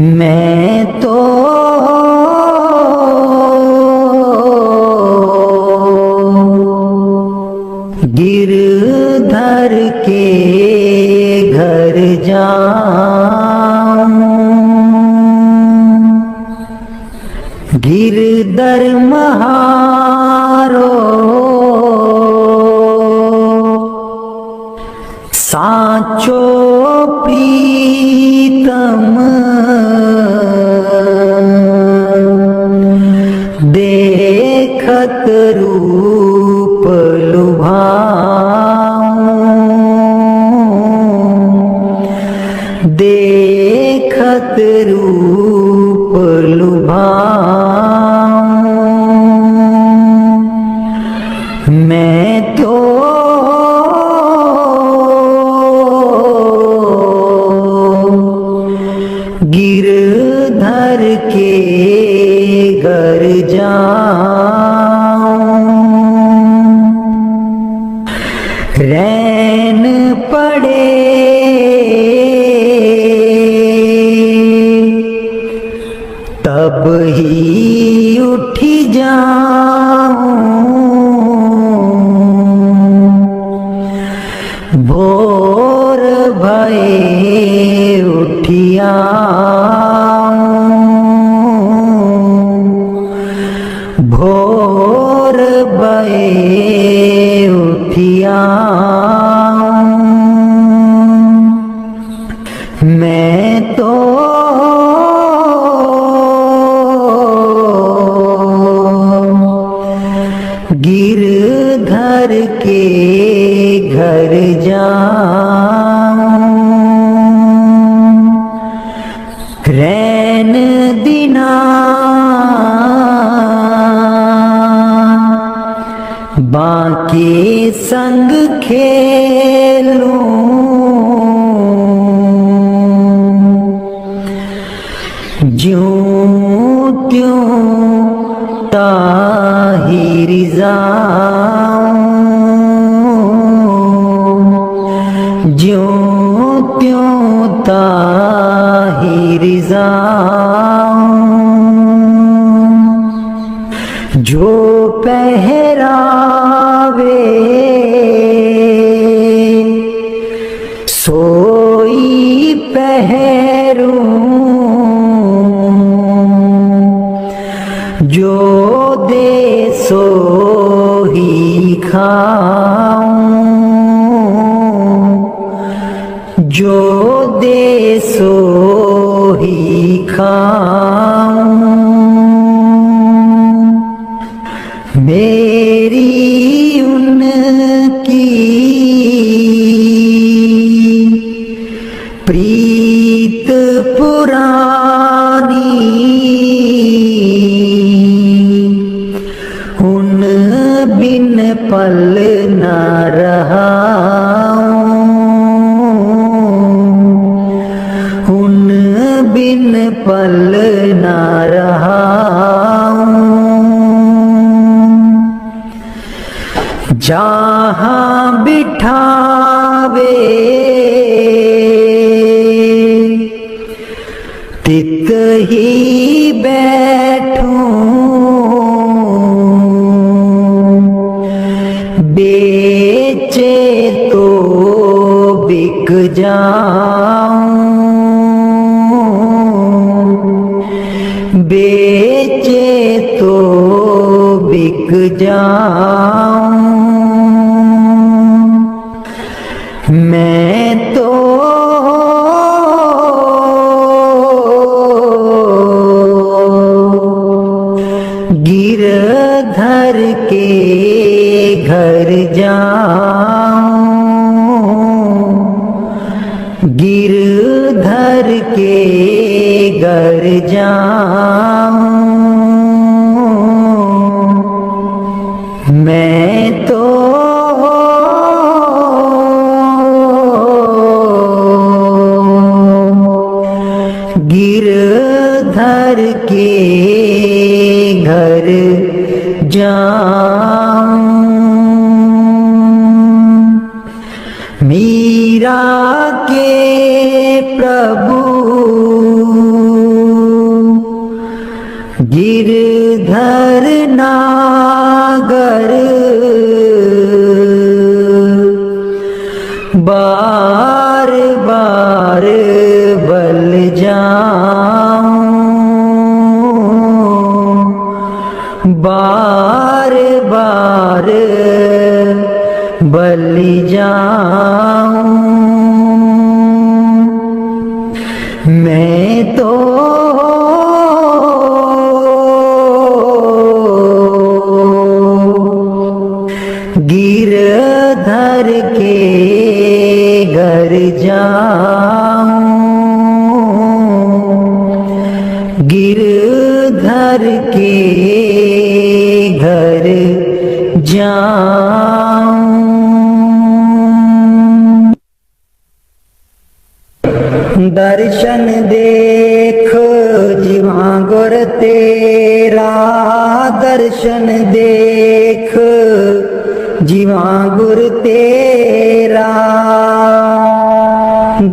मैं तो गिरधर के घर जाऊं, गिरधर महारो साचो प्रीतम, देखत रूप लुभाऊं, देखत रूप लुभाऊं। मैं तो गिरधर के घर जाऊं, रैन पड़े तब ही उठी जाऊं, भोर भये उठिया, भोर भये उठिया। मैं तो गिरधर के घर जाऊं, रैन दिना बाकी संग खेलूं, ज्यों त्यों ताहिर जाऊं, ज्यों त्यों ताहिर जाऊं। जो पहरावे सोई पहरूं, जो दे सो ही खाऊं, जो दे सो ही खाऊं। मेरी उनकी प्रीत पुरानी, उन बिन पल न रहाऊं, उन बिन पल न रहाऊं। जहाँ बिठावे तित ही बैठूं, बेचे तो बिक जाऊं, बेचे तो बिक जाऊं। मैं तो गिरधर के घर जाऊं, गिरधर के घर जाऊं। मैं तो गिरधर के घर जाऊं। मीरा के प्रभु गिरधर नागर बार बार बल जाऊं, बार बार बल जाऊं। मैं तो गिरधर के घर जाऊं, गिरधर के घर जाऊं। दर्शन देख जीवा गुर तेरा, दर्शन देख जीवा गुर तेरा,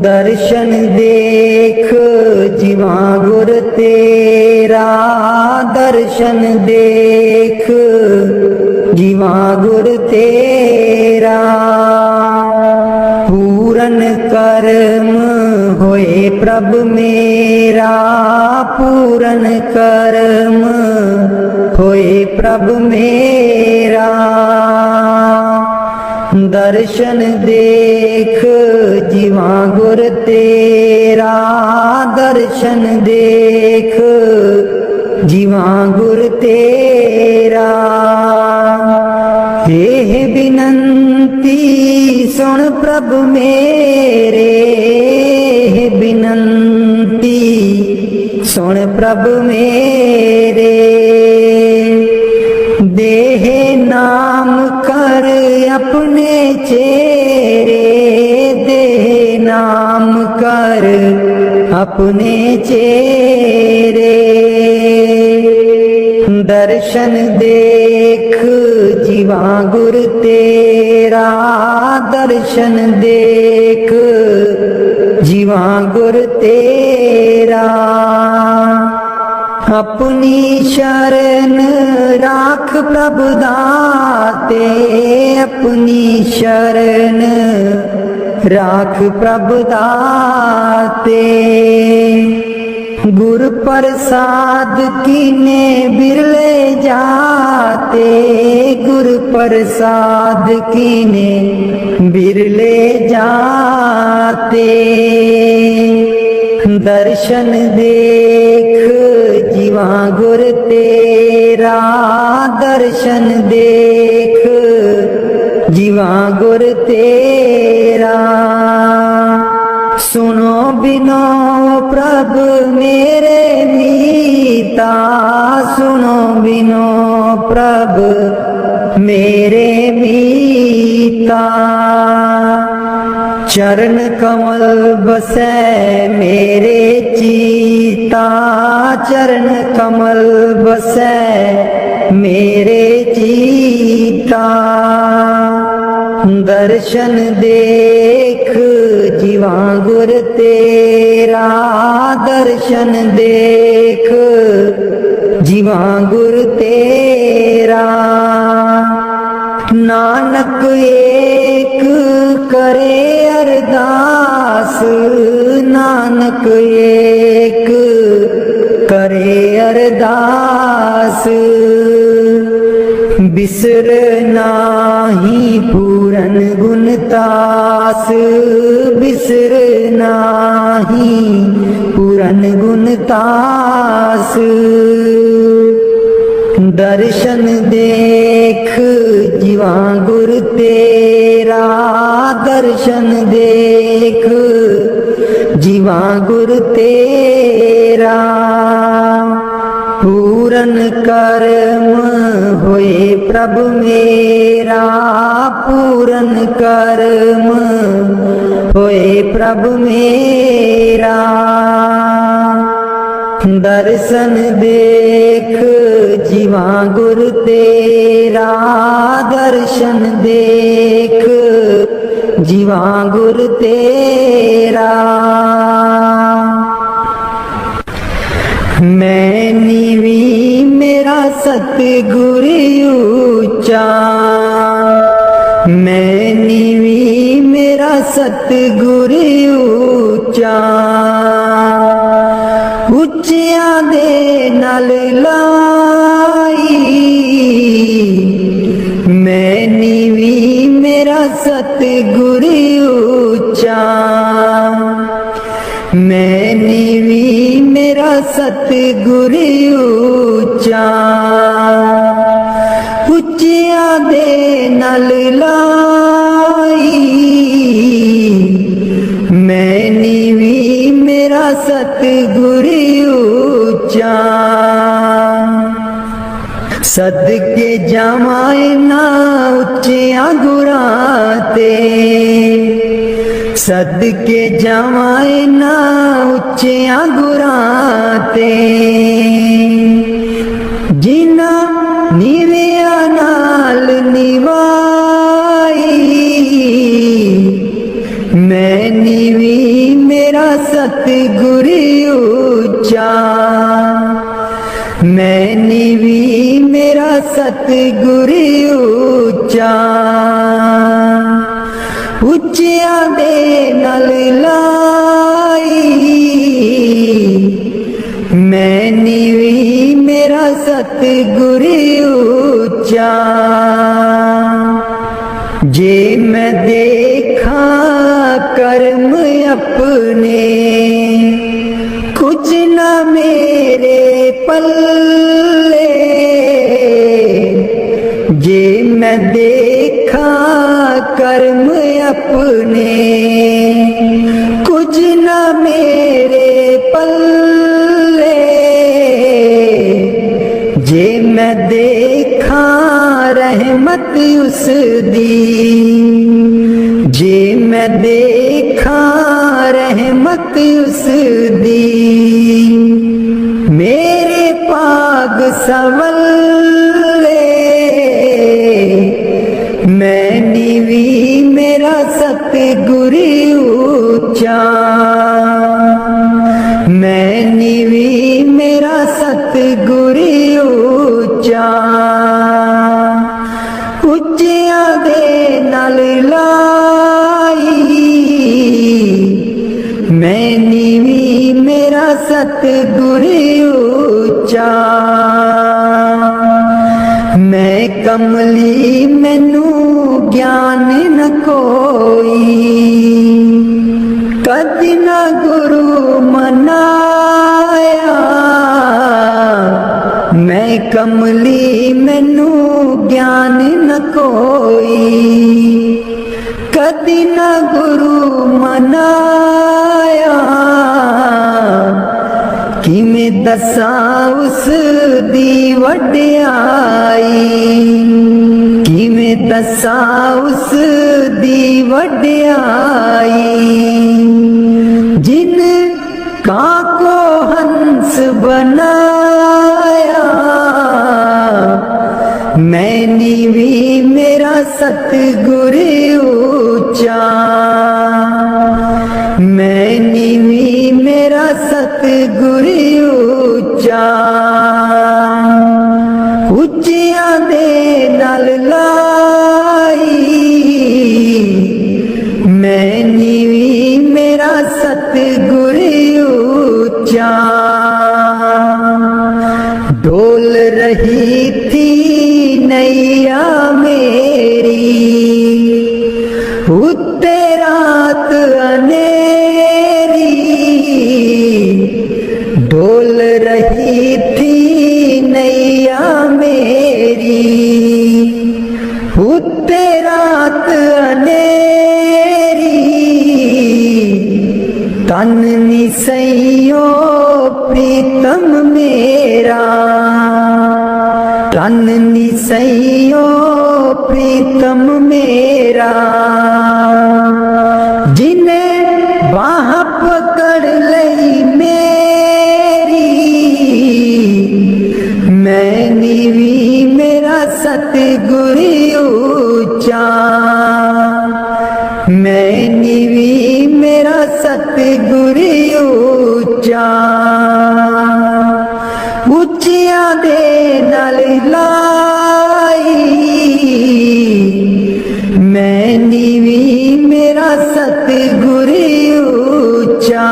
दर्शन देख जीवा गुर तेरा, दर्शन देख जीवा गुर तेरा। पूरन कर्म होए प्रभ मेरा, पूरन कर्म होए प्रभ मेरा। दर्शन देख जीवा गुर तेरा, दर्शन देख जीवा गुर तेरा। हे बिनंती सुन प्रभ मेरे, हे बिनंती सुन प्रभ मेरे। देह नाम कर अपने चेरे, देह नाम कर अपने चेरे। दर्शन देख जीवा गुर तेरा, दर्शन देख जीवा गुर तेरा। अपनी शरण राख प्रभु दाते, अपनी शरण राख प्रभु दाते। गुर प्रसाद कीने बिरले जाते, गुर प्रसाद कीने बिरले जाते। दर्शन देख जीवा गुर तेरा, दर्शन देख जीवा गुर तेरा। सुनो बिनो प्रभ मेरे मीता, सुनो बिनो प्रभ मेरे मीता। चरण कमल बसै मेरे चीता, चरण कमल बसै मेरे चीता। दर्शन देख जीवा गुर तेरा, दर्शन देख जीवा गुर तेरा। नानक एक करे अरदास, नानक एक करे अरदास। बिसर नाही पूरन गुणतास, बिसर नाही पूरन गुणतास। दर्शन देख जीवा गुर तेरा, दर्शन देख जीवा गुर तेरा। पूरन कर्म होए प्रभ मेरा, पूरन कर्म होए प्रभ मेरा। दर्शन देख जीवा गुर तेरा, दर्शन देख जीवा गुर तेरा। मैं नीवी सतगुर ऊंचा, मैं नीवी मेरा सतगुर ऊंचा। ਉੱਚਿਆਂ ਦੇ ਨਾਲ ਲਾਈ, ਮੈਂ ਨੀਵੀਂ ਮੇਰਾ ਸਤਿਗੁਰ ਉੱਚਾ, ਮੈਂ ਨੀਵੀਂ ਮੇਰਾ ਸਤਿਗੁਰ ਉੱਚਾ। ਉੱਚਿਆਂ ਦੇ ਨਾਲ ਲਾਈ, मैं नीवी मेरा सतगुर ऊंचा। सदके जावां ना उच्चियां गुरां ते, सदके जावां ना उच्चियां गुरां ते, जिन्हां नीवियां नाल निवाई, मैं नीवी मेरा सतगुर ऊंचा, मैं नीवी मेरा सतगुर ऊंचा। ਉੱਚਿਆਂ ਦੇ ਨਾਲ ਲਾਈ, मैं नीवी मेरा सतगुर ऊंचा। जे मैं देखा कर्म अपने, कुछ न मेरे पल्ले, जे मैं देखा कर्म अपने, कुछ न मेरे पल्ले, जे मैं देखा रहमत उस दी, जे मैं देखा रहमत उस दी, मेरे पाग संवले, मैं नीवी मेरा सतगुर ऊंचा, मैं नीवी मेरा सतगुर ऊंचा। ਉੱਚਿਆਂ ਦੇ ਨਾਲ ਲਾਈ, ਮੈਂ ਨੀਵੀਂ ਮੇਰਾ ਸਤਗੁਰ ਉੱਚਾ। ਮੈਂ ਕਮਲੀ ਮੈਨੂੰ ਗਿਆਨ ਨ ਕੋਈ, ਕਦੀ ਨਾ ਗੁਰੂ ਮਨਾਇਆ, मैं कमली मैनू ज्ञान न कोई, कदी न गुरु मनाया, किवें दसां उस दी वड्याई, किवें दसां उस दी वड्याई, जिन काको हंस बनाया, मैं नीवी मेरा सतगुर ऊंचा, मैं नीवी मेरा सतगुर ऊंचा। ਉੱਚਿਆਂ ਦੇ ਨਾਲ ਲਾਈ, मैं नीवी मेरा सतगुर ऊंचा। डोल रही थी नैया मेरी, उत्ते रात अनेरी, डोल रही थी नैया मेरी, उत्ते रात अनेरी, तन निसैयो प्रीतम मेरा, तन निसैयो प्रीतम मेरा, जिन्हें बाह पकड़ लई मेरी, मैं नीवी मेरा सतगुर ऊंचा, मैं नीवी मेरा सतगुर ऊंचा। ਉੱਚਿਆਂ ਦੇ ਨਾਲ लाई, मैं नीवी मेरा सतगुर ऊंचा,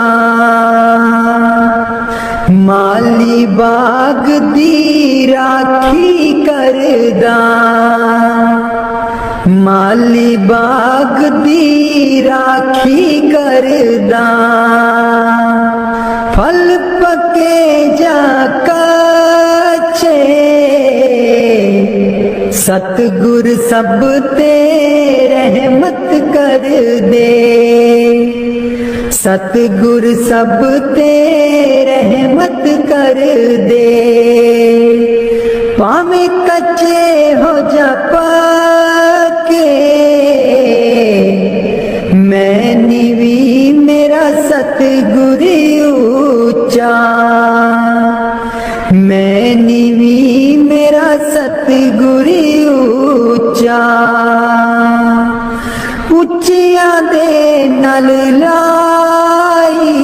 माली बाग दी राखी करदा, माली बाग दी राखी करदा, फल पके जा कच्चे, सतगुर सब ते रहमत कर दे, सतगुर सब ते रहमत कर दे, पावे कच्चे हो जा पक्के, मैं नीवी मेरा सतगुर ऊंचा, मैं नीवी मेरा सतगुर ऊंचा, उच्चियां दे नल लाई,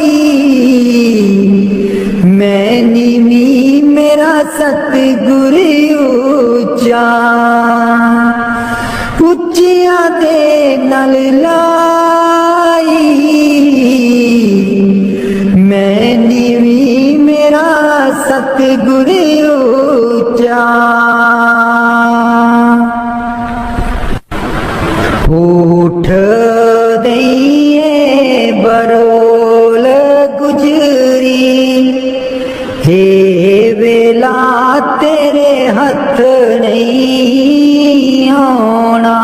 मैं नीवी मेरा सतगुर ऊंचा, उच्चियां दे नल लाई, मैं नीवी मेरा सतगुर ऊंचा। उठ दइए बरोल गुजरी, हे वेला तेरे हथ नहीं आना,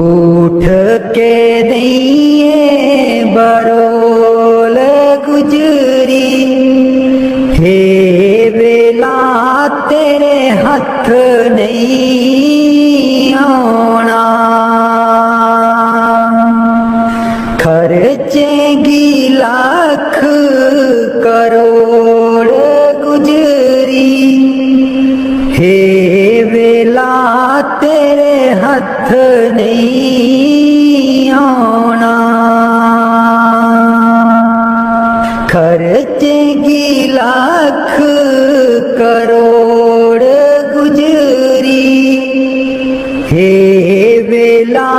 उठ के दइए बरोल गुजरी, हे वेला तेरे हथ नहीं आना, खर्चेगी लाख करोड़ गुजरी, हे वेला तेरे हथ नहीं आना, खर्चेगी लाख करोड़ गुजरी, हे वेला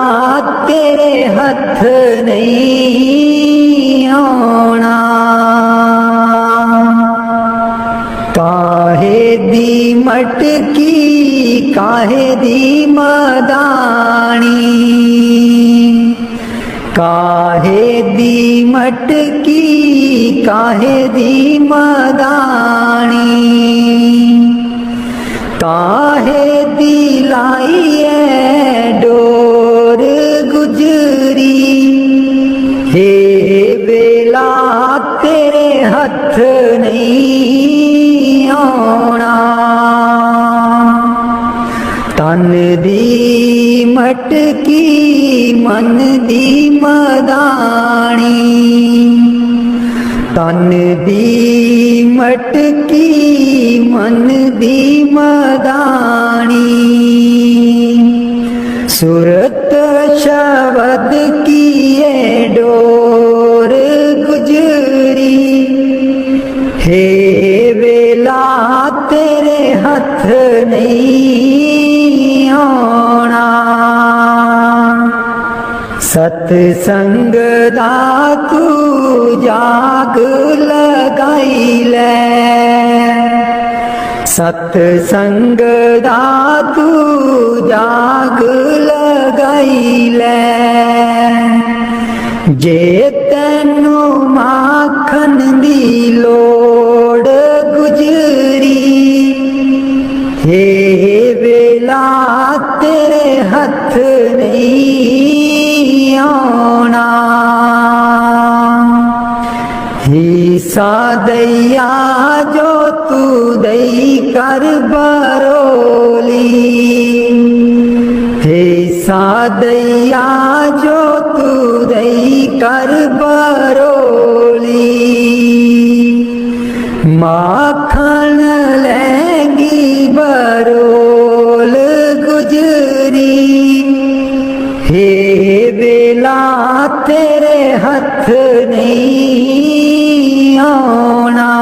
तेरे हथ नहीं आना, काहे दी मटकी काहे दी मदानी, काहे दी मटकी काहे दी मदानी, काहे दी लाइए डोर गुजरी, हे वेला तेरे हथ नहीं आना, तन दी मटकी मन दी मदानी, तन दी मटकी मन दी मदानी, सुरत शब्द की ये डोर गुजरी, हे वेला तेरे हथ नहीं आना, सतसंग दा तू जाग लगाई ले, सतसंग दा तू जाग लगाई ले, जे तैनू माखन दी लोड़ गुजरी, हे वेला तेरे हथ नहीं आना, हिस्सा दैया जो तू दई कर बरोली, हिस्सा दैया जो तू दई कर बरोली, माखन लेंगी बरोल गुजरी, हे वेला तेरे हथ नहीं आना,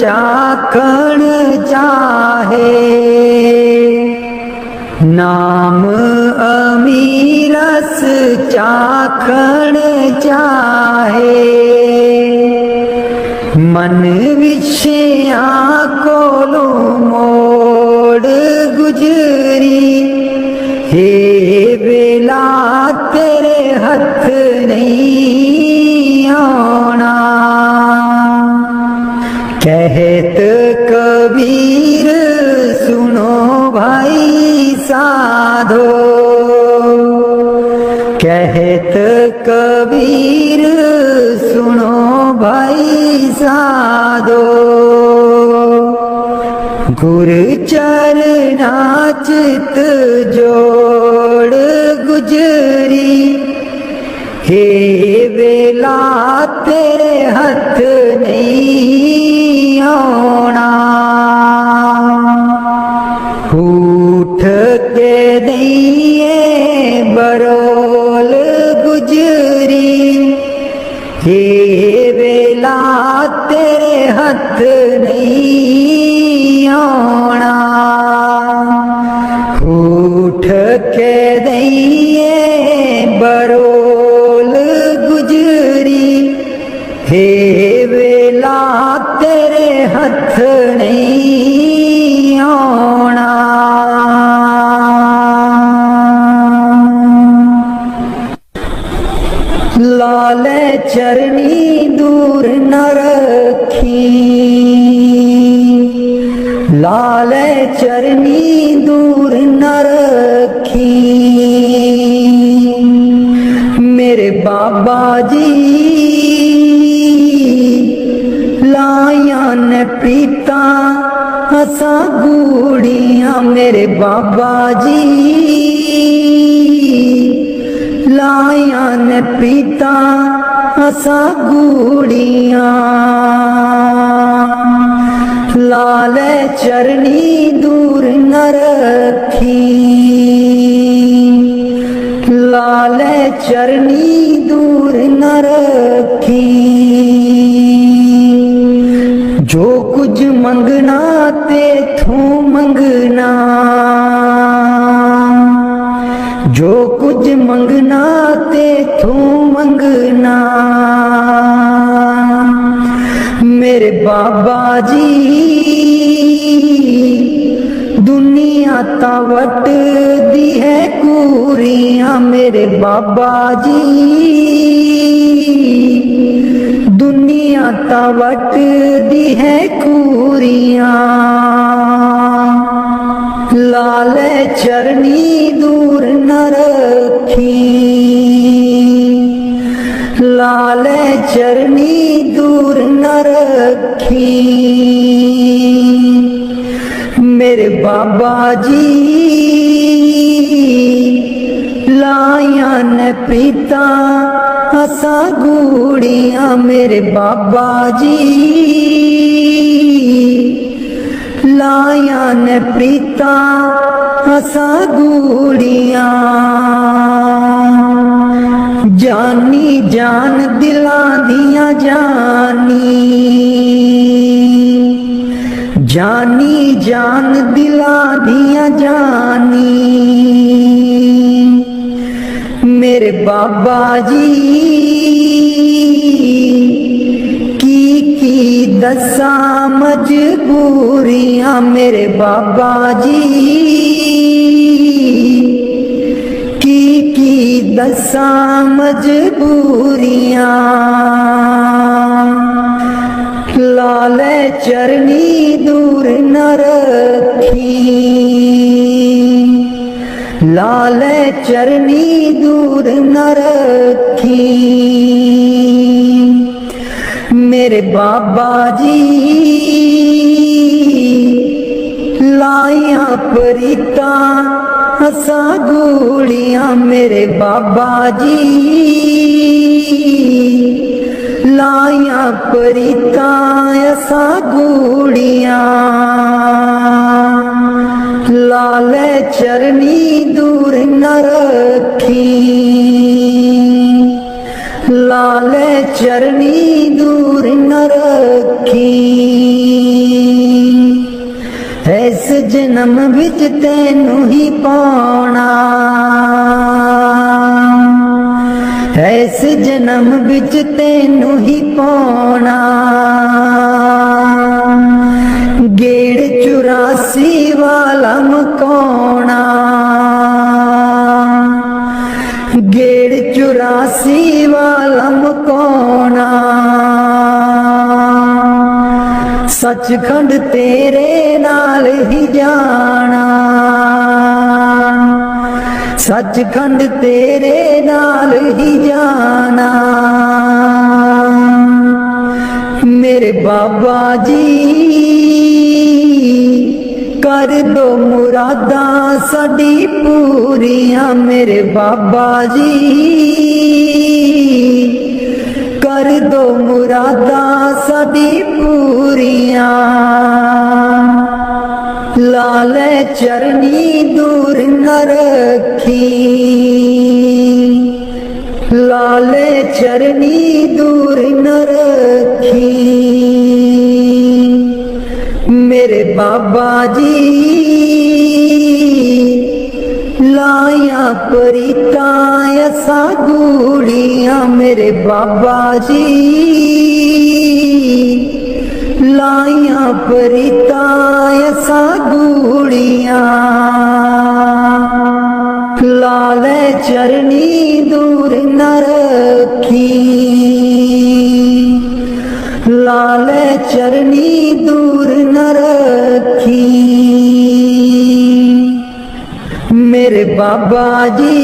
चाखण चाहे, नाम अमीरस चाखण चाहे, मन विषयां कोलों मोड़ गुजरी, हे वेला तेरे हथ नहीं आना। कहत कबीर सुनो भाई साधो, कहत कबीर सुनो भाई साधो, गुरु चरना चित जोड़ गुजरी, हे वेला तेरे हथ नहीं आना। उठ के दिए बरोल गुजरी, हे वेला तेरे हथ नहीं आना। उठ के दिए बरोल गुजरी, हे वेला तेरे हथ नहीं आना। लाल चरनी दूर न रखी, लाल चरनी दूर न रखी, मेरे बाबा जी लाया न प्रीता हसा गूड़ियां, मेरे बाबा जी लाया न प्रीता हसा गूड़ियां, लाल चरनी दूर न रखी, लाल चरनी दूर न रखी, जो कुछ मंगना तेथों मंगना, जो कुछ मंगना तेथों मंगना, मेरे बाबा जी दुनिया तावट दी है कूरियां, मेरे बाबा जी दुनिया तावट दी है कूरियां, लाल चरनी दूर न रखी, लाल चरनी दूर न रखी, मेरे बाबा जी लाया न प्रीता हसा गूड़ियां, मेरे बाबा जी लाया न प्रीता हसा गूड़ियां, जानी जान दिला दिया जानी, जानी जान दिला दिया जानी, मेरे बाबा जी की दसा मजबूरियां, मेरे बाबा जी की दसा मजबूरियां, लाल चरनी दूर न रखी, लाल चरनी दूर न रखी, मेरे बाबा जी लाया प्रीता हसा गूड़ियां, मेरे बाबा जी लाया प्रीता हसा गूड़ियां, लाल चरनी दूर न रखी, लाल चरनी दूर न रखी। जन्म विच तैनू ही पाउणा, इस जन्म विच तैनू ही पाउणा। गेड़ 84 वाला मकाउणा, गेड़ 84 वाला मकाउणा। सचखंड तेरे नाल ही जाना, सचखंड तेरे नाल ही जाना। मेरे बाबा जी कर दो मुरादां साडी पूरियां, मेरे बाबा जी कर दो मुरादां साडी पूरियां। लाले चरनी दूर न रखी, लाले चरनी दूर न रखी। मेरे बाबा जी लाया परितां असा गूड़ियां, मेरे बाबा जी लाया परितां असा गूड़ियां। लाले चरनी दूर न रखी, लाले चरनी दूर न रखी। मेरे बाबा जी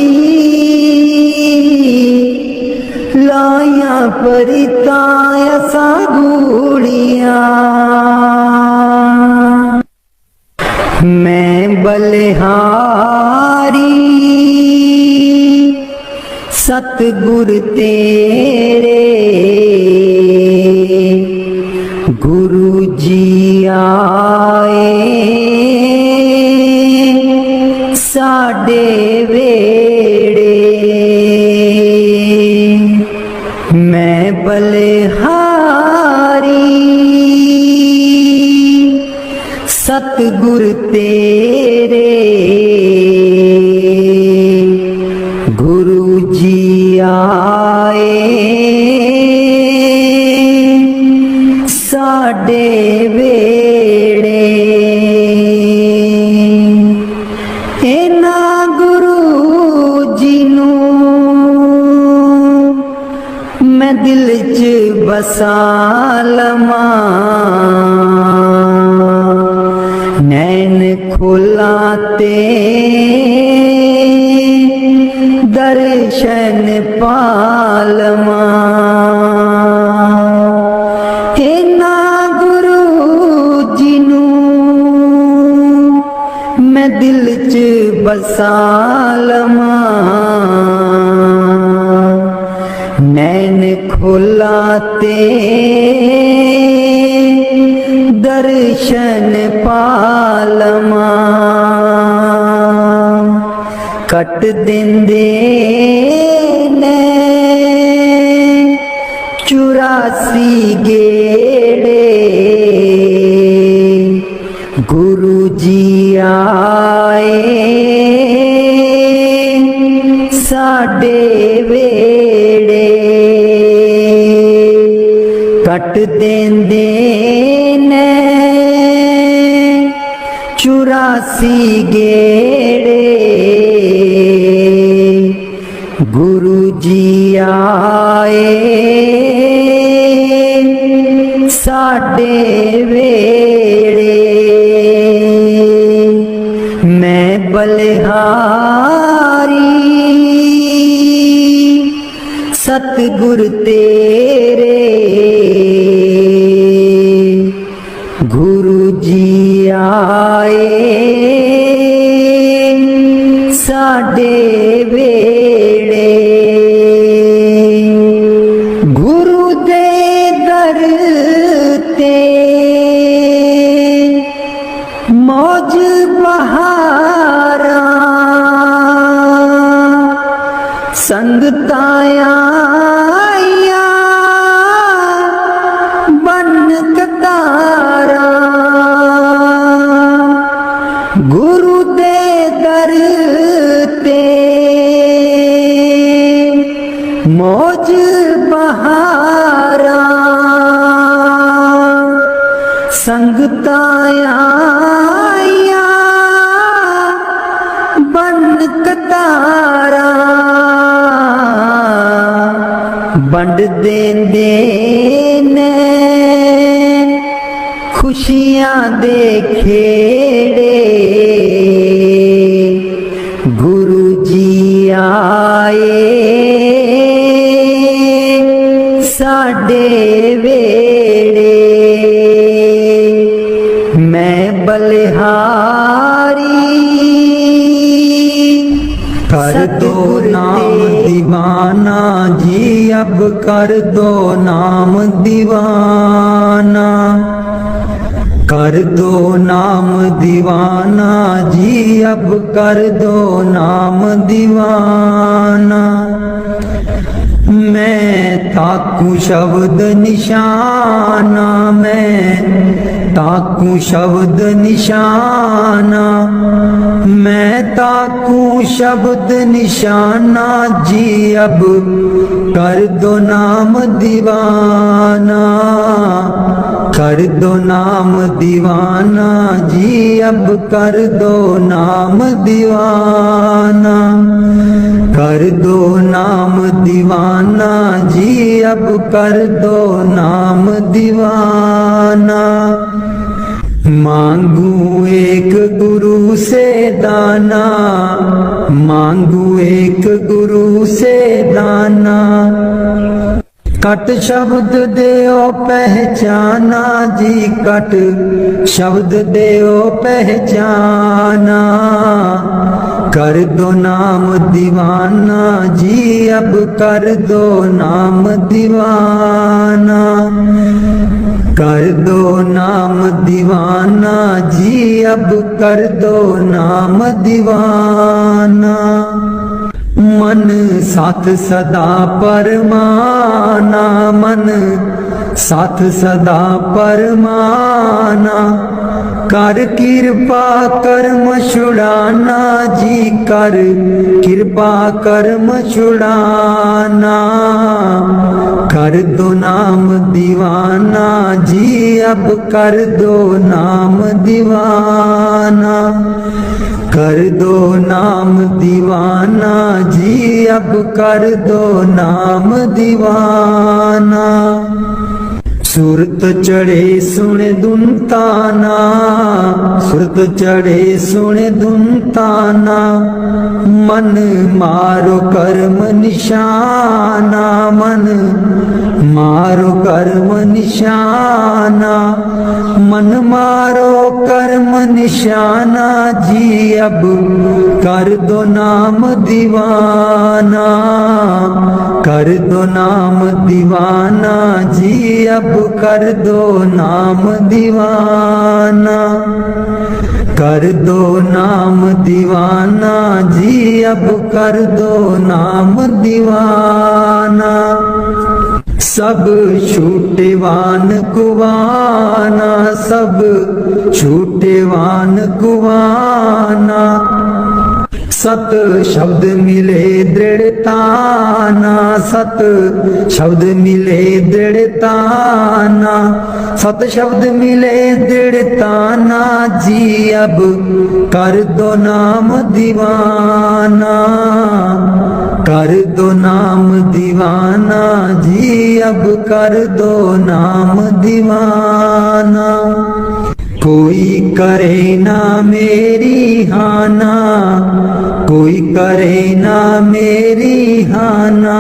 लाया परितां असा गूड़ियां। मैं बलिहारी सतगुर तेरे, गुरु जी आए साडे वेड़े। मैं बलिहारी सतगुर तेरे, गुरु जी आए साडे वेड़े। इन्हां गुरु जी नूं मैं दिल च बसा लवां, नैन खोला ते दर्शन पालवां। इन्हां गुरु जी नूं मैं दिल च बसा लवां, नैन खोला ते दर्शन पालवां। कट देंदे ने 84 गेड़े, गुरु जी आए साडे वेड़े। कट देंदे ने 84 गेड़े, गुरु जी आए साडे वेड़े। मैं बलिहारी सतगुर तेरे, गुरु जी आए साडे वेड़े। गुरु दे दर ते मौज बहारा, संगतां आईयां बन कतारा। संगताया बन कतारा बंड देंदे ने खुशियां दे खेड़े गुरु जी आए साडे वेड़े मैं बलिहारी कर दो नाम दीवाना जी अब कर दो नाम दीवाना कर दो नाम दीवाना जी अब कर दो नाम दीवाना मैं ताकू शब्द निशाना मैं ताकू शब्द निशाना मैं ताकू शब्द निशाना जी अब कर दो नाम दीवाना कर दो नाम दीवाना जी अब कर दो नाम दीवाना कर दो नाम दीवाना जी अब कर दो नाम दीवाना मांगू एक गुरु से दाना मांगू एक गुरु से दाना कट शब्द देओ पहचाना जी कट शब्द देओ पहचाना कर दो नाम दीवाना जी अब कर दो नाम दीवाना कर दो नाम दीवाना जी अब कर दो नाम दीवाना मन साथ सदा परमाना मन साथ सदा परमाना कर कृपा कर्म छुड़ाना जी कर कृपा कर्म छुड़ाना कर दो नाम दीवाना जी अब कर दो नाम दीवाना कर दो नाम दीवाना जी अब कर दो नाम दीवाना सुरत चढ़े सुन दुनताना सुरत चढ़े सुन दुनताना मन मारो कर्म निशाना मन मारो कर्म निशाना मन मारो कर्म निशाना जी अब कर दो नाम दीवाना कर दो नाम दीवाना जी अब कर दो नाम दीवाना कर दो नाम दीवाना जी अब कर दो नाम दीवाना सब छूटेवान कुवाना सब छूटेवान कुवाना सत शब्द मिले दृढ़ताना सत शब्द मिले दृढ़ताना सत शब्द मिले दृढ़ताना जी अब कर दो नाम दीवाना कर दो नाम दीवाना जी अब कर दो नाम दीवाना कोई करे ना मेरी हाना कोई करे ना मेरी हाना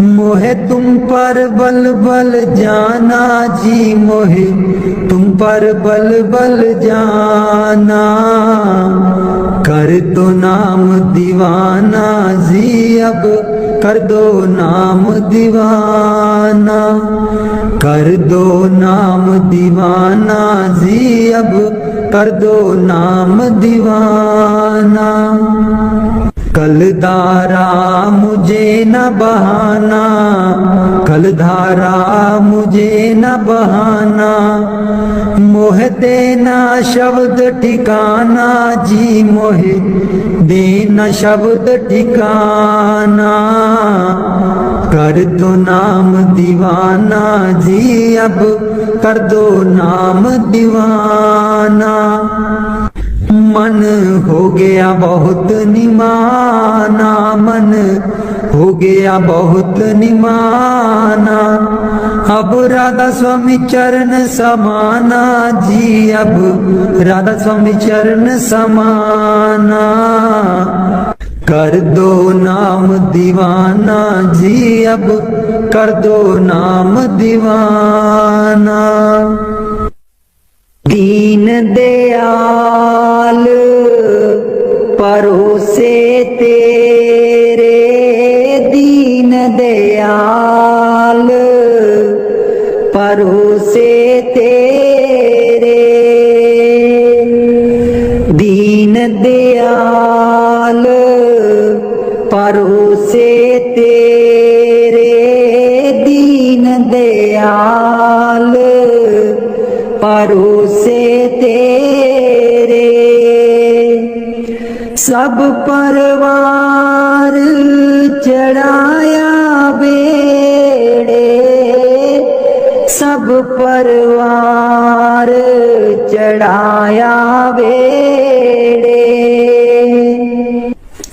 मोहे तुम पर बल बल जाना जी मोहे तुम पर बल बल जाना कर दो नाम दीवाना जी अब कर दो नाम दीवाना कर दो नाम दीवाना जी अब कर दो नाम दीवाना कलधारा मुझे न बहाना, कलधारा मुझे न बहाना, मोह देना शब्द ठिकाना जी, मोह देना शब्द ठिकाना, कर दो नाम दीवाना जी, अब कर दो नाम दीवाना। मन हो गया बहुत निमाना, मन हो गया बहुत निमाना, अब राधा स्वामी चरण समाना जी, अब राधा स्वामी चरण समाना, कर दो नाम दीवाना जी, अब कर दो नाम दीवाना। दीन दयाल परोसे तेरे, दीन दयाल परोसे तेरे, दीन दयाल परोसे तेरे, दीन दयाल परोसे तेरे, सब परवार चढ़ाया बेड़े, सब परवार चढ़ाया बेड़े,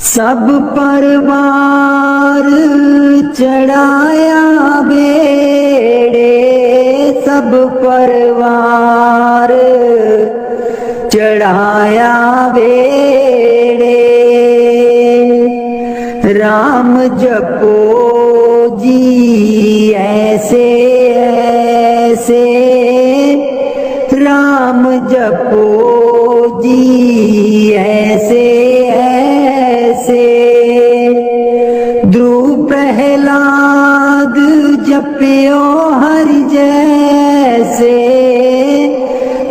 सब परवार चढ़ाया बेड़े, सब परवार चढ़ाया बेड़े, राम जपो जी ऐसे ऐसे, राम जपो जी ऐसे ऐसे, ध्रुव प्रहलाद जप्यो हरि जैसे,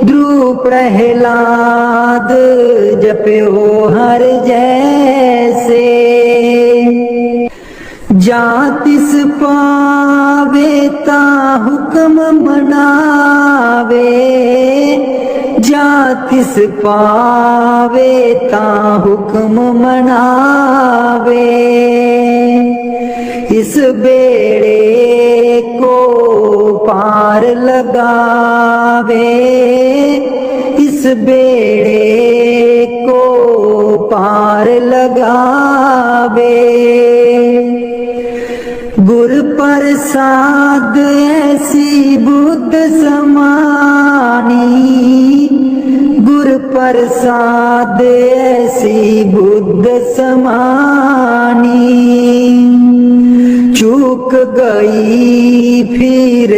ध्रुव प्रहलाद जप्यो हरि जैसे, जातिस पावे ता हुक्म बनावे, जातिस पावे ता हुक्म मनावे, इस बेड़े को पार लगावे, इस बेड़े को पार लगावे, गुर प्रसाद ऐसी बुद्ध समानी, गुर प्रसाद ऐसी बुद्ध समानी, चूक गई फिर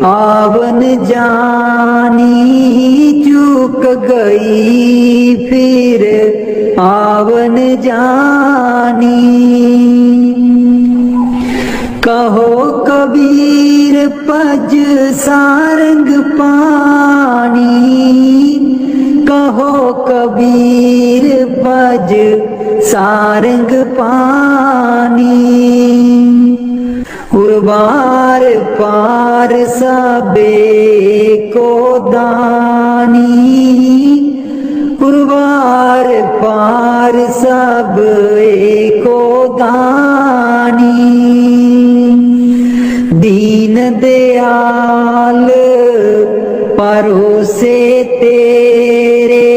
आवन जानी, चूक गई फिर आवन जानी, कहो कबीर पज सारंग पानी, कहो कबीर पज सारंग पानी, उर्वार पार सबे को दानी, उर्वार पार सब को दानी, दीन दयाल परोसे तेरे,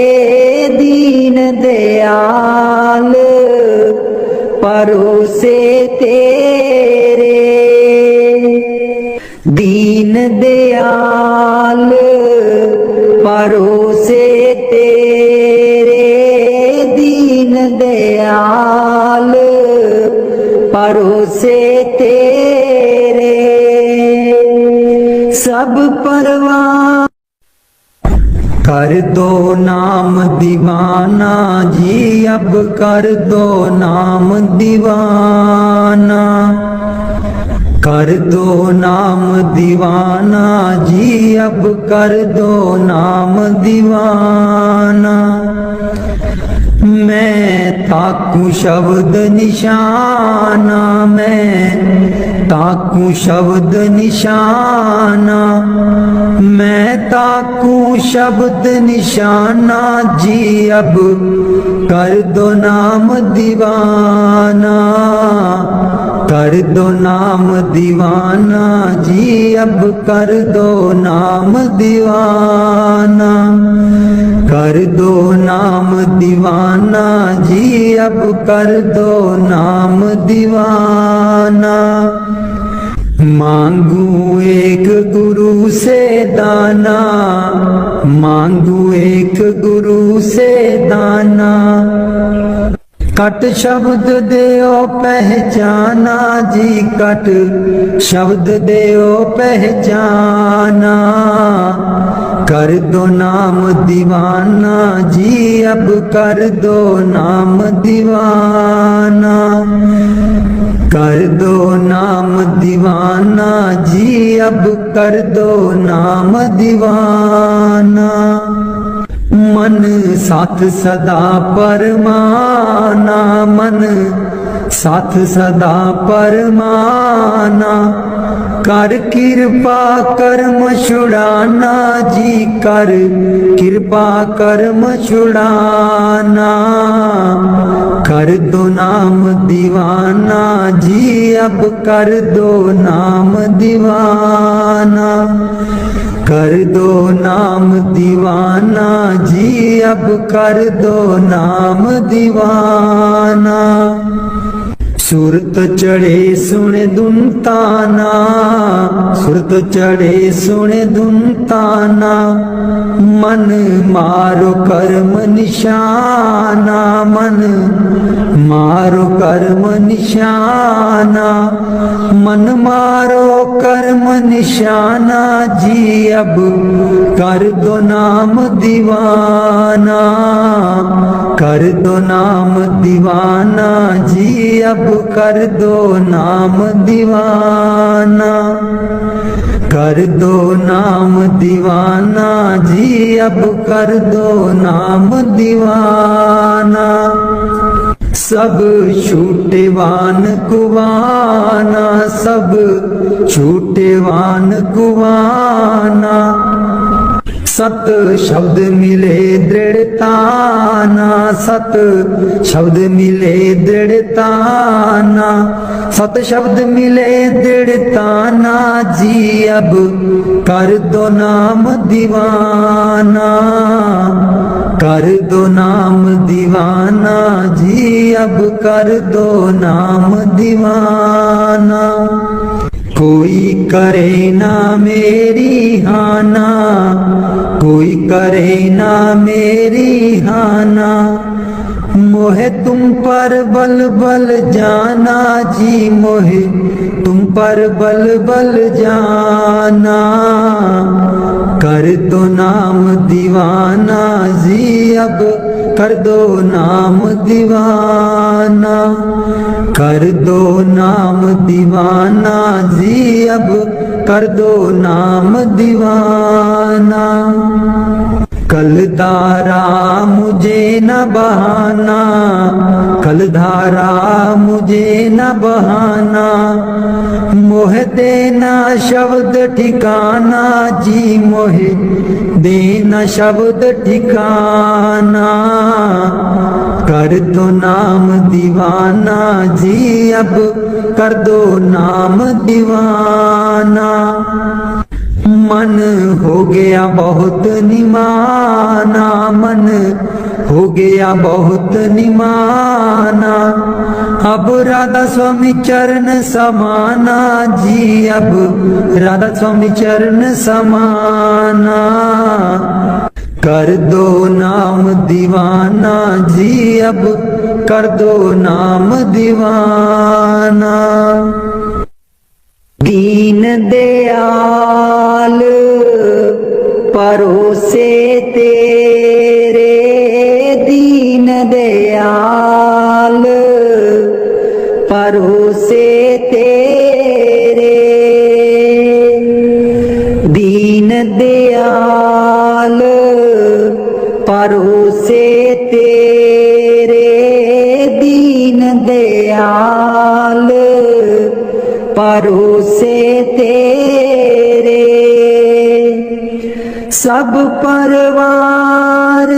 दीन दयाल परोसे तेरे, दीन दयाल परोसे तेरे, दीन दयाल परोसे तेरे, सब परवाह कर दो नाम दीवाना जी, अब कर दो नाम दीवाना, कर दो नाम दीवाना जी, अब कर दो नाम दीवाना, मैं ताकू शब्द निशाना, मैं ताकू शब्द निशाना, मैं ताकू शब्द निशाना जी अब कर दो नाम दीवाना, कर दो नाम दीवाना जी अब कर दो नाम दीवाना, कर दो नाम दीवाना जी अब कर दो नाम दीवाना। मांगू एक गुरु से दाना, मांगू एक गुरु से दाना, कट शब्द देओ पहचाना जी, कट शब्द देओ पहचाना, कर दो नाम दीवाना जी अब कर दो नाम दीवाना, कर दो नाम दीवाना जी अब कर दो नाम दीवाना। मन साथ सदा परमाना, मन साथ सदा परमाना, कर कृपा कर्म छुड़ाना जी, कर कृपा कर्म छुड़ाना, कर दो नाम दीवाना जी अब कर दो नाम दीवाना, कर दो नाम दीवाना जी अब कर दो नाम दीवाना। सुरत चढ़े सुने दुनताना, सुरत चढ़े सुने दुनताना, मन मारो कर्म निशाना, मन मारो कर्म निशाना, मन मारो कर्म निशाना जी अब कर दो नाम दीवाना, कर दो नाम दीवाना जी अब कर दो नाम दीवाना, कर दो नाम दीवाना जी अब कर दो नाम दीवाना। सब छूटेवान कुवाना, सब छूटेवान कुवाना, सत शब्द मिले दृढ़ताना, सत शब्द मिले दृढ़ताना, सत शब्द मिले दृढ़ताना जी अब कर दो नाम दीवाना, कर दो नाम दीवाना जी अब कर दो नाम दीवाना। कोई करे ना मेरी हाना, कोई करे ना मेरी हाना, मोहे तुम पर बल बल जाना जी, मोहे तुम पर बल बल जाना, कर दो नाम दीवाना जी अब कर दो नाम दीवाना, कर दो नाम दीवाना जी अब कर दो नाम दीवाना। कल धारा मुझे न बहाना, कल धारा मुझे न बहाना, मोह देना शब्द ठिकाना जी, मोह देना शब्द ठिकाना, कर दो नाम दीवाना जी अब कर दो नाम दीवाना। मन हो गया बहुत निमाना, मन हो गया बहुत निमाना, अब राधा स्वामी चरण समाना जी, अब राधा स्वामी चरण समाना, कर दो नाम दीवाना जी अब कर दो नाम दीवाना। दीन दयाल परोसे तेरे, दीन दयाल परोसे तेरे, दीन दयाल परोसे तेरे, दीन दयाल परोसे तेरे सब परवार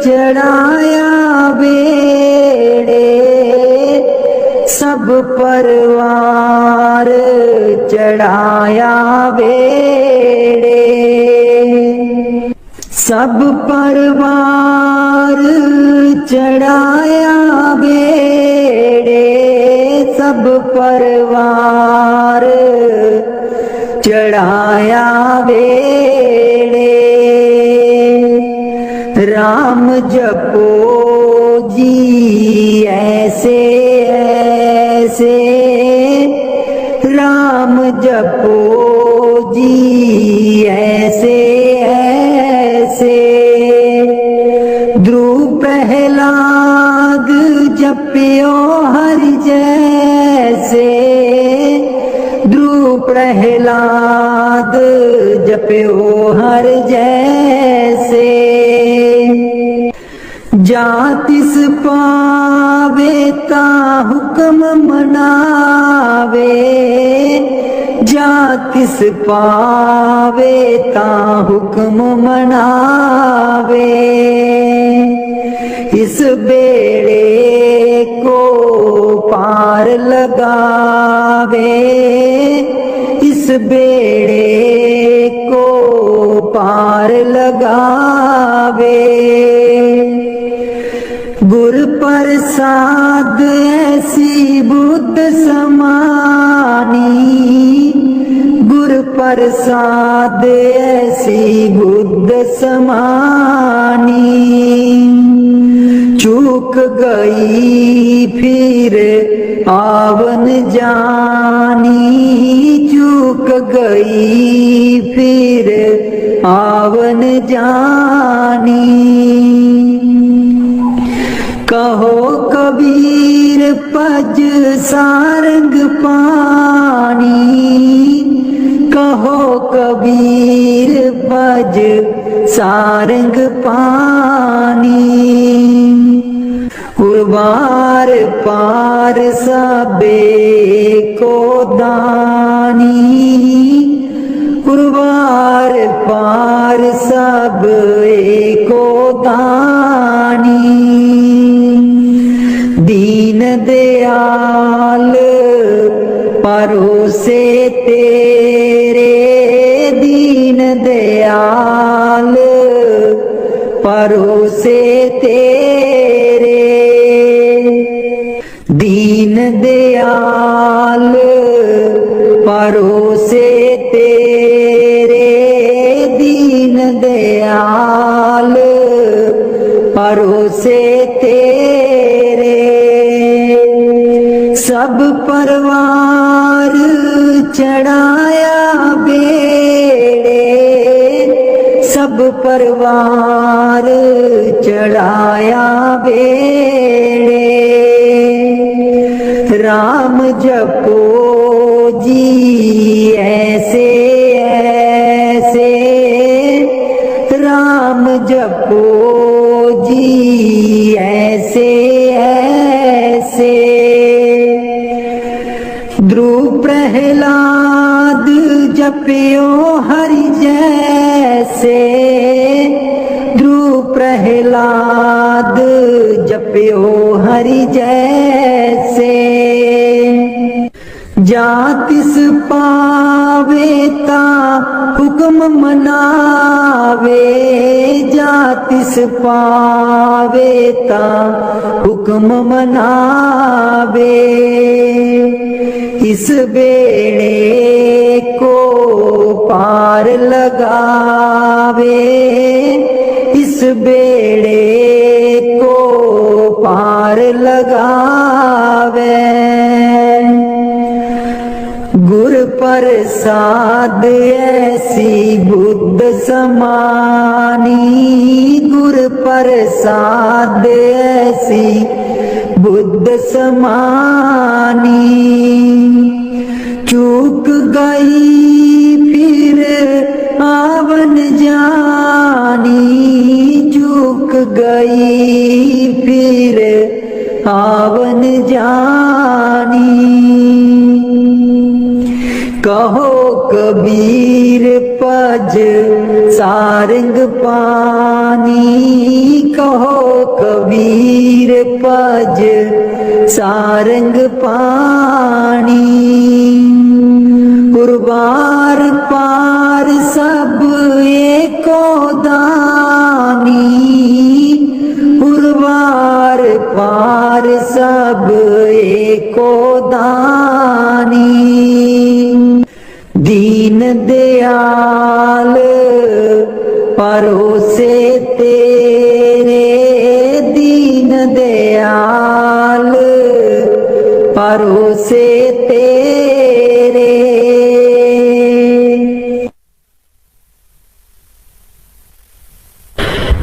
चढ़ाया बेड़े सब परवार चढ़ाया बेड़े सब परवार चढ़ाया बेड़े सब परवार चढ़ाया बेड़े राम जपो जी ऐसे ऐसे राम जपो जी ऐसे ऐसे ध्रुव प्रहलाद जपियो हरि जैसे ध्रुव प्रहलाद जपियो हर जैसे जातिस पावे ता हुक्म मनावे जातिस पावे ता हुक्म मनावे इस बेड़े को पार लगावे इस बेड़े को पार लगावे गुर प्रसाद ऐसी बुद्ध समानी गुर प्रसाद ऐसी बुद्ध समानी चूक गई फिर आवन जानी चूक गई फिर आवन जानी कहो कबीर पज सारंग पानी कहो कबीर पज सारंग पानी उर्वार पार सबे को दानी उर्वार पार सब को दानी दीन दयाल परोसे तेरे दीन दयाल परोसे तेरे दीन दयाल परोसे तेरे दीन दयाल परोसे तेरे सब परवार चढ़ाया बेड़े सब परवार चढ़ाया बेड़े राम जपो जी ऐसे ऐसे राम जपो जी ऐसे ऐसे ध्रुव प्रहलाद जपियो हरि जैसे ध्रुव प्रहलाद जपियो हरि जैसे जातिस पावे ता हुक्म मनावे जातिस पावे ता हुक्म मनावे इस बेड़े को पार लगावे इस बेड़े को पार लगावे गुर प्रसाद ऐसी बुद्ध समानी गुर प्रसाद ऐसी बुद्ध समानी चूक गई फिर आवन जानी चूक गई फिर आवन जानी। कहो कबीर पज सारंग पानी, कहो कबीर पज सारंग पानी। उर्वार पार सब एको दानी, उर्वार पार सब एको दानी। दीन दयाल परोसे तेरे, दीन दयाल परोसे तेरे।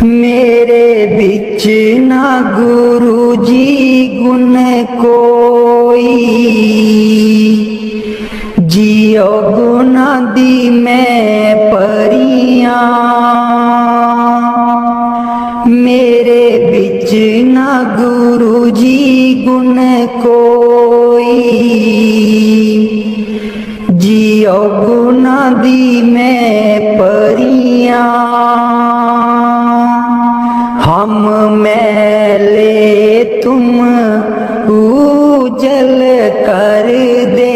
मेरे बिच ना गुरु जी गुण कोई, जियो गुना दी मैं परियां। मेरे बिच ना गुरु जी गुण कोई, जियो गुना दी मैं परियां। हम मैले तुम उजल कर दे,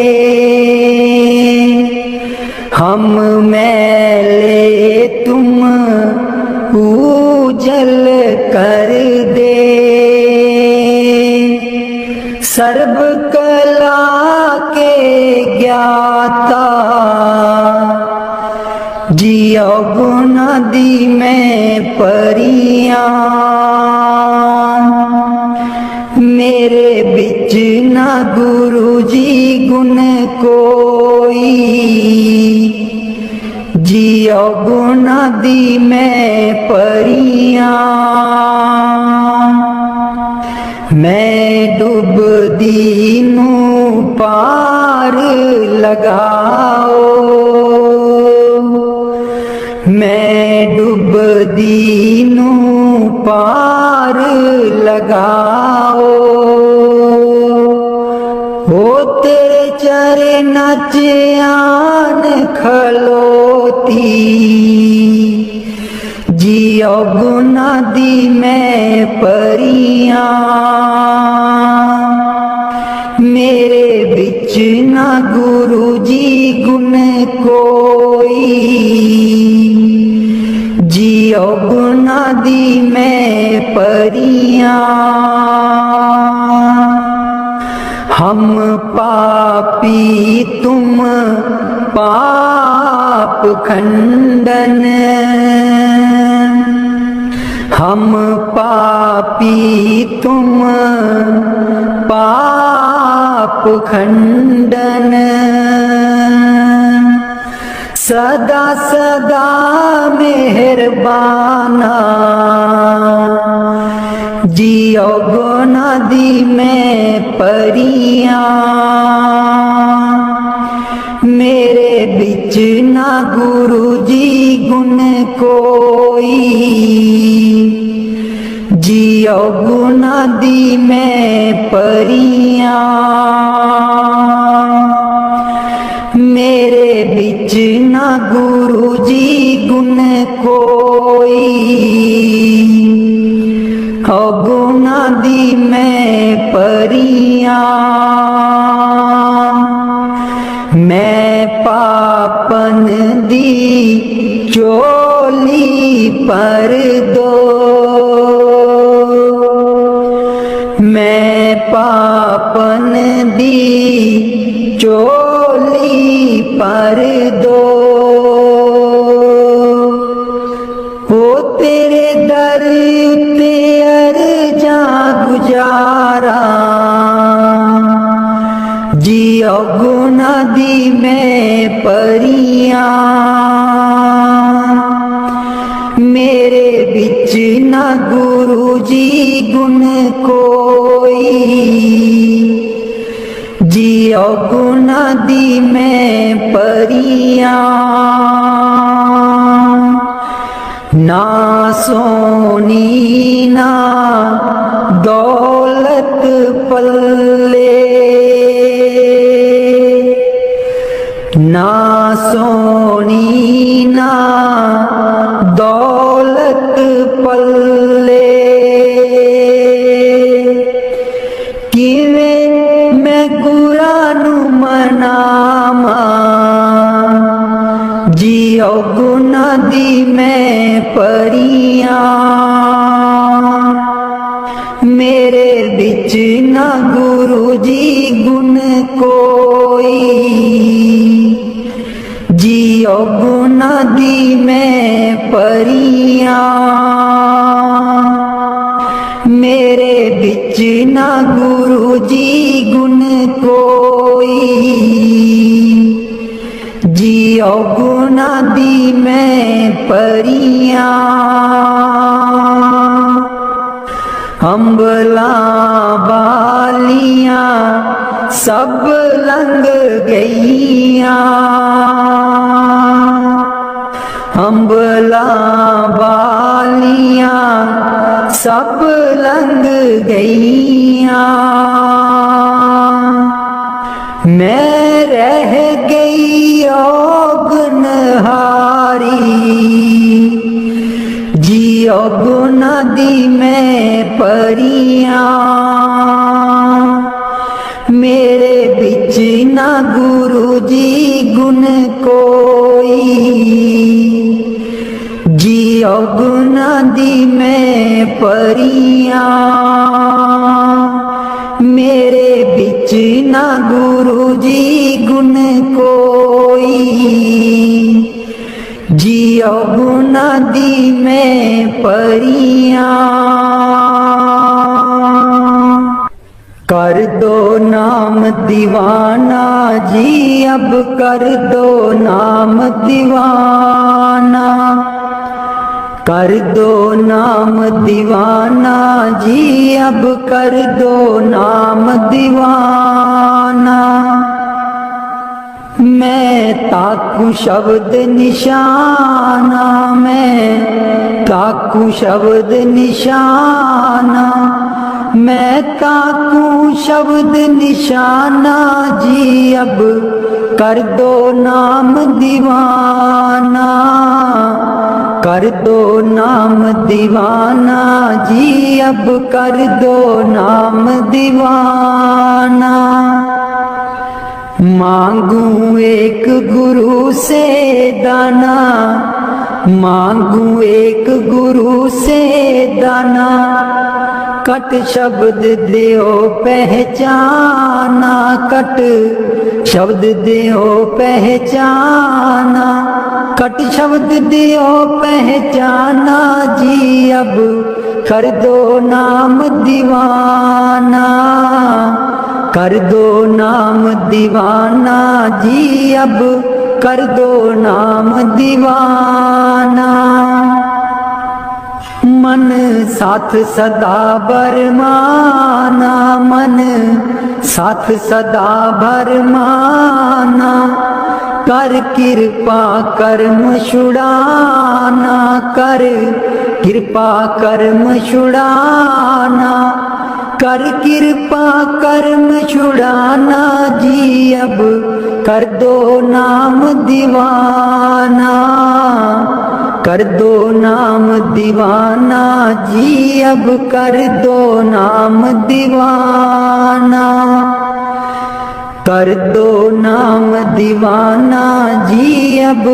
हम मैले तुम उजल कर दे। सर्व कला के ज्ञाता, जियो गुना दी मैं परियां। मेरे बिच ना गुरु जी गुण कोई, जियो गुना दी मैं परियां। मैं डूबदी नू पार लगाओ, मैं डूबदी नू पार लगाओ। ओ तेरे चरण च आन खलोती, जियो गुना दी मैं परियां। मेरे बिच ना गुरु जी गुण कोई, जियो गुना दी मैं परियां। हम पापी तुम पाप खंडन, हम पापी तुम पाप खंडन। सदा सदा मेहरबाना, जियो गुना दी मैं परियां। मेरे बिच ना गुरु जी गुण कोई, जियो गुना दी मैं परियां। मेरे बिच ना गुरु जी गुण कोई, गुना दी मैं परियां। मैं पापन दी चोली पर दो, मैं पापन दी चोली पर दो। वो तेरे दर ते अर्जा गुजारा, जियो गुना दी मैं परियां। मेरे बिच ना गुरु जी गुण कोई, जियो गुना दी मैं परियां। ना सोनी ना दौलत पल्ले, ना सोनी ना दौलत पल्ले, किवें मैं गुरां नूं मनावां, जियो गुनाह दी मैं परियां, मेरे बिच ना गुरु जी गुण कोई, जियो गुनाह दी मैं परियां, मेरे बिच ना गुरु जी गुण कोई, जियो गुनाह दी मैं परियां, अंबला बालियां सब लंघ गईयां, अंबला बालियां सब लंघ गईयां, मैं रह गई गुनहारी, जियो गुनाह दी मैं परियां, मेरे बिच ना गुरु जी गुण कोई, जियो गुनाह दी मैं परियां, मेरे बिच ना गुरु जी गुण कोई, जियो गुनाह दी मैं परियां, कर दो नाम दीवाना जी अब कर दो नाम दीवाना, कर दो नाम दीवाना जी अब कर दो नाम दीवाना, मैं ताकू शब्द निशाना, मैं ताकू शब्द निशाना, मैं ताकू शब्द निशाना जी अब कर दो नाम दीवाना, कर दो नाम दीवाना जी अब कर दो नाम दीवाना, मांगू एक गुरु से दाना, मांगू एक गुरु से दाना, कट शब्द दियो पहचाना, कट शब्द दियो पहचाना, कट शब्द दियो पहचाना जी अब कर दो नाम दीवाना, कर दो नाम दीवाना जी अब कर दो नाम दीवाना, मन साथ सदा बरमाना, मन साथ सदा बरमाना, कर कृपा कर्म छुड़ाना, कर कृपा कर्म छुड़ाना, कर कृपा कर्म छुड़ाना जी अब कर दो नाम दीवाना, कर दो नाम दीवाना जी अब कर दो नाम दीवाना, कर दो नाम दीवाना जी अब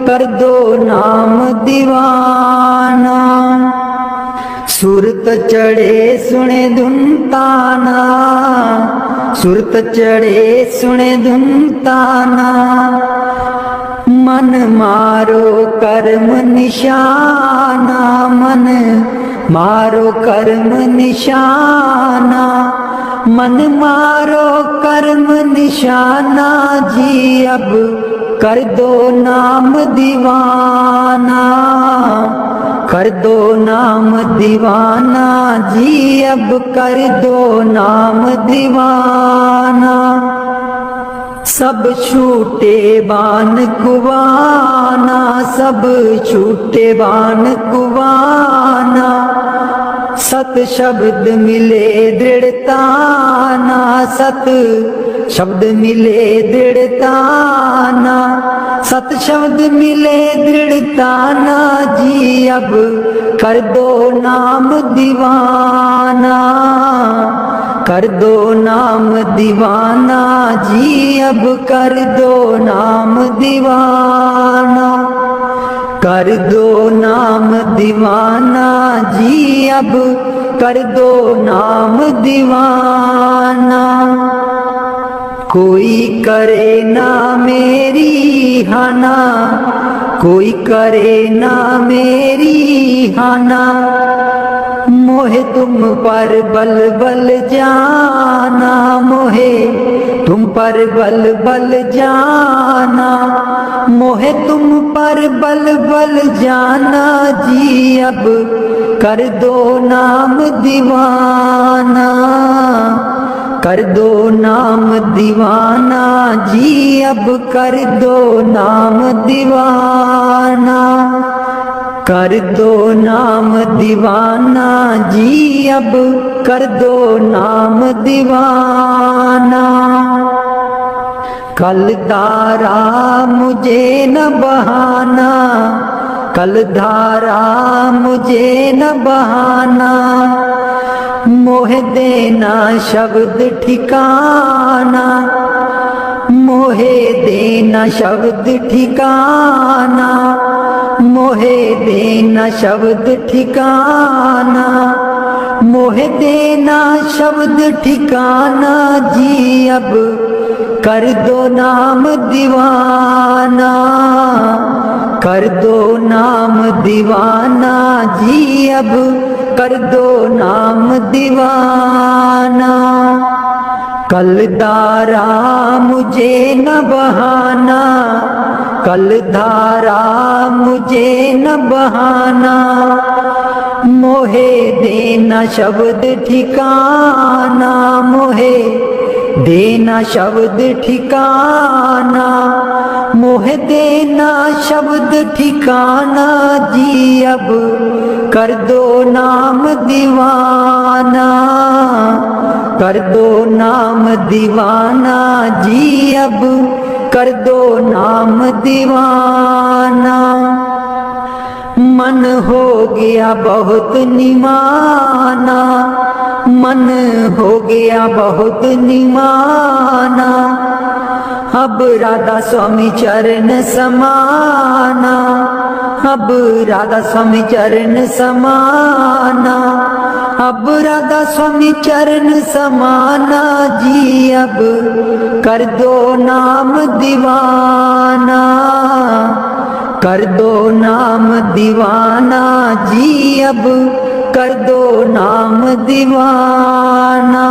कर दो नाम दीवाना, सुरत चढ़े सुने धुन ताना, सुरत चढ़े सुने धुन ताना, मन मारो कर्म निशाना, मन मारो कर्म निशाना, मन मारो कर्म निशाना जी अब कर दो नाम दीवाना, कर दो नाम दीवाना जी अब कर दो नाम दीवाना, सब छूटे बान कुवाना, सब छूटे बान कुवाना, सत शब्द मिले दृढ़ताना, सत शब्द मिले दृढ़ताना, सत शब्द मिले दृढ़ताना जी अब कर दो नाम दीवाना, कर दो नाम दीवाना जी अब कर दो नाम दीवाना, कर दो नाम दीवाना जी अब कर दो नाम दीवाना। कोई करे ना मेरी हाना, कोई करे ना मेरी हाना, मोहे तुम पर बल बल जाना, मोहे तुम पर बल बल जाना, मोहे तुम पर बल बल जाना जी अब कर दो नाम दीवाना, कर दो नाम दीवाना जी अब कर दो नाम दीवाना, कर दो नाम दीवाना जी अब कर दो नाम दीवाना। कल धारा मुझे न बहाना, कल धारा मुझे न बहाना, मोहे देना शब्द ठिकाना, मोहे देना शब्द ठिकाना, मोहे देना शब्द ठिकाना, मोहे देना शब्द ठिकाना जी अब कर दो नाम दीवाना, कर दो नाम दीवाना जी अब कर दो नाम दीवाना। कल धारा मुझे न बहाना, कल धारा मुझे न बहाना, मोहे देना शब्द ठिकाना, मोहे देना शब्द ठिकाना, मोहे देना शब्द ठिकाना जी अब कर दो नाम दीवाना, कर दो नाम दीवाना जी अब कर दो नाम दीवाना। मन हो गया बहुत निमाना, मन हो गया बहुत निमाना, अब राधा स्वामी चरण समाना, अब राधा स्वामी चरण समाना, अब राधा स्वामी चरण समाना जी अब कर दो नाम दीवाना, कर दो नाम दीवाना जी अब कर दो नाम दीवाना।